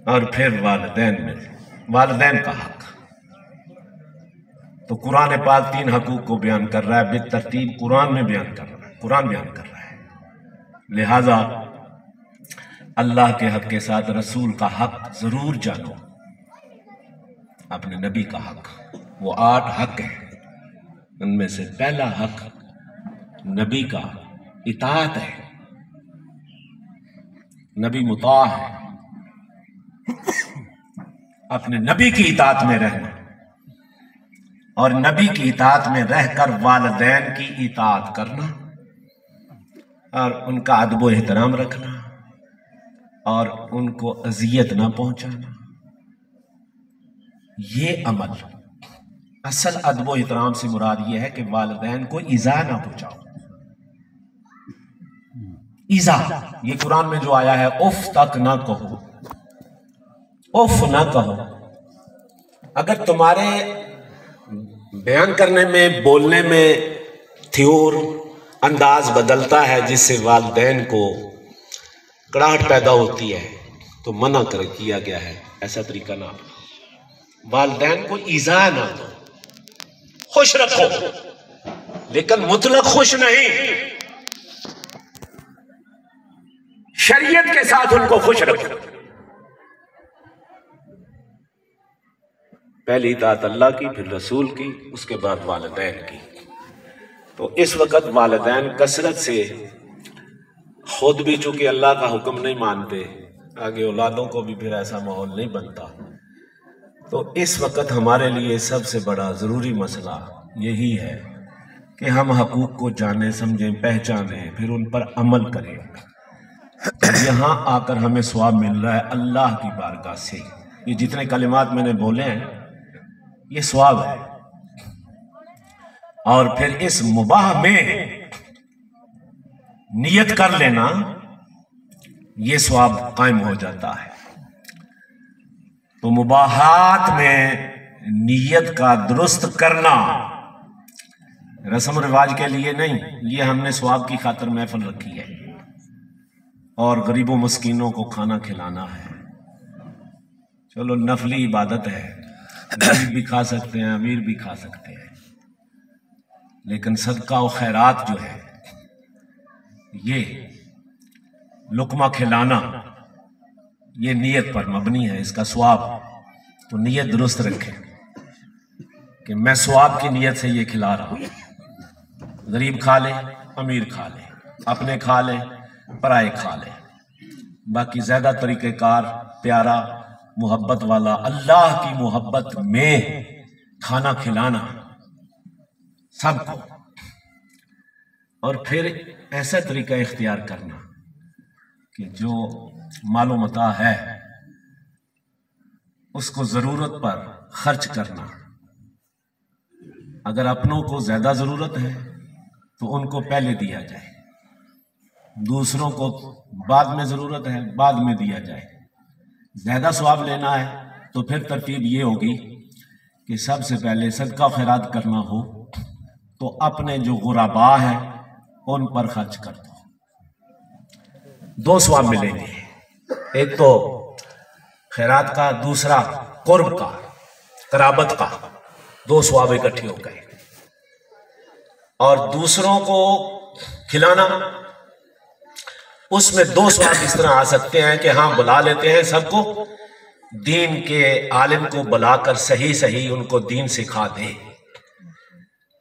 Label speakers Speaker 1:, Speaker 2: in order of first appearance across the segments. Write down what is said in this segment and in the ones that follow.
Speaker 1: اور پھر والدین کا حق. تو قرآن پاک 3 حقوق کو بیان کر رہا ہے، بالترتیب قرآن بیان کر رہا ہے. لہذا اللہ کے حق کے ساتھ رسول کا حق ضرور جانو، اپنے نبی کا حق. وہ 8 حق ہیں، ان میں سے پہلا حق نبی کا اطاعت ہے. نبی مطاع ہے، اپنے نبی کی اطاعت میں رہنا اور نبی کی اطاعت میں رہ کر والدین کی اطاعت کرنا اور ان کا ادب و احترام رکھنا اور ان کو اذیت نہ پہنچانا. یہ عمل، اصل ادب و احترام سے مراد یہ ہے کہ والدین کو ایذا نہ پہنچاؤ. ایذا یہ قرآن میں جو آیا ہے، اف تک نہ کہو، اف نہ کہو. اگر تمہارے بیان کرنے میں، بولنے میں تھیور انداز بدلتا ہے جس سے والدین کو کڑاہٹ پیدا ہوتی ہے تو منع کیا گیا ہے ایسا طریقہ نہ اپناؤ. والدین کو ایذا نہ دو، خوش رکھو لیکن مطلق خوش نہیں، شریعت کے ساتھ ان کو خوش رکھو. پہلی اطاعت اللہ کی، پھر رسول کی، اس کے بعد والدین کی. تو اس وقت والدین کثرت سے خود بھی چونکہ اللہ کا حکم نہیں مانتے، آگے اولادوں کو بھی پھر ایسا ماحول نہیں بنتا. تو اس وقت ہمارے لیے سب سے بڑا ضروری مسئلہ یہی ہے کہ ہم حقوق کو جانیں، سمجھیں، پہچانیں، پھر ان پر عمل کریں. یہاں آ کر ہمیں ثواب مل رہا ہے اللہ کی بارگاہ سے. یہ جتنے کلمات میں نے بولے ہیں یہ ثواب ہے، اور پھر اس مباح میں نیت کر لینا، یہ ثواب قائم ہو جاتا ہے. تو مباحات میں نیت کا درست کرنا رسم و رواج کے لیے نہیں، یہ ہم نے ثواب کی خاطر محفل رکھی ہے اور غریبوں مسکینوں کو کھانا کھلانا ہے. چلو نفلی عبادت ہے، غریب بھی کھا سکتے ہیں، امیر بھی کھا سکتے ہیں، لیکن صدقہ و خیرات جو ہے، یہ لقمہ کھلانا، یہ نیت پر مبنی ہے، اس کا ثواب. تو نیت درست رکھیں کہ میں ثواب کی نیت سے یہ کھلا رہا ہوں. غریب کھا لے، امیر کھا لے، اپنے کھا لے، پرائے کھا لے. باقی زیادہ طریقہ کار پیارا، محبت والا، اللہ کی محبت میں کھانا کھلانا سب کو. اور پھر ایسا طریقہ اختیار کرنا کہ جو مال و متاع ہے اس کو ضرورت پر خرچ کرنا. اگر اپنوں کو زیادہ ضرورت ہے تو ان کو پہلے دیا جائے، دوسروں کو بعد میں ضرورت ہے بعد میں دیا جائے. زیادہ ثواب لینا ہے تو پھر ترتیب یہ ہوگی کہ سب سے پہلے صدقہ خیرات کرنا ہو تو اپنے جو غرباء ہیں ان پر خرچ کر دو. 2 ثواب ملیں گے، ایک تو خیرات کا، دوسرا قرب کا، قرابت کا. 2 ثواب اکٹھے ہو گئے. اور دوسروں کو کھلانا، اس میں 2 ثواب اس طرح آ سکتے ہیں کہ ہاں بلا لیتے ہیں سب کو، دین کے عالم کو بلا کر صحیح ان کو دین سکھا دیں،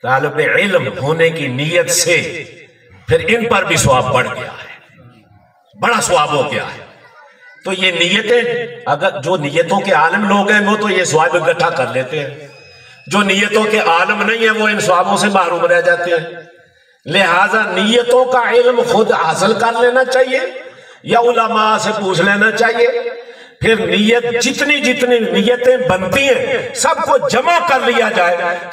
Speaker 1: طالب علم ہونے کی نیت سے، پھر ان پر بھی ثواب بڑھ گیا ہے، بڑا ثواب ہو گیا ہے. تو یہ نیتیں، اگر جو نیتوں کے عالم لوگ ہیں وہ تو یہ ثواب اکٹھا کر لیتے ہیں، جو نیتوں کے عالم نہیں ہیں وہ ان ثوابوں سے محروم رہ جاتے ہیں. لہذا نیتوں کا علم خود حاصل کر لینا چاہیے یا علماء سے پوچھ لینا چاہیے. پھر نیت، جتنی نیتیں بنتی ہیں سب کو جمع کر لیا جائے.